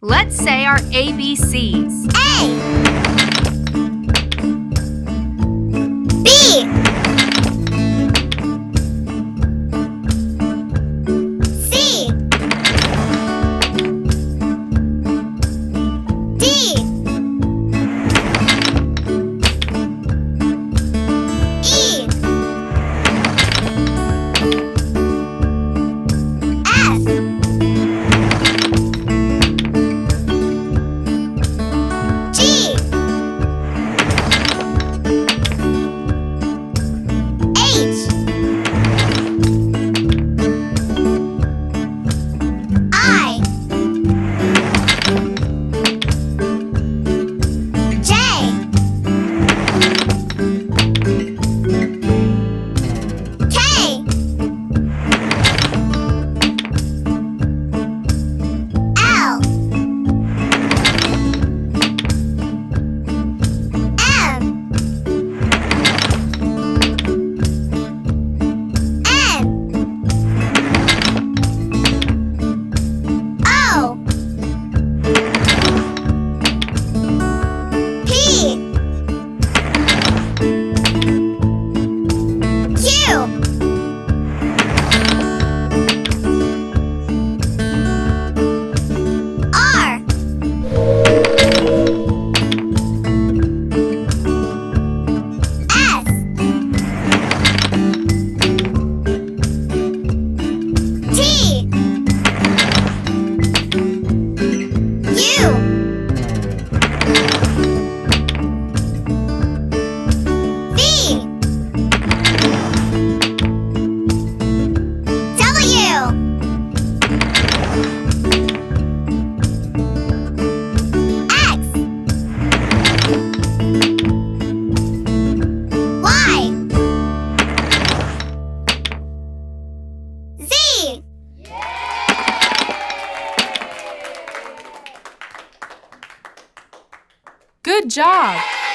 Let's say our ABCs. A B C D E F G H I J K L M N O P Q R S T U V W X Y Z Good job!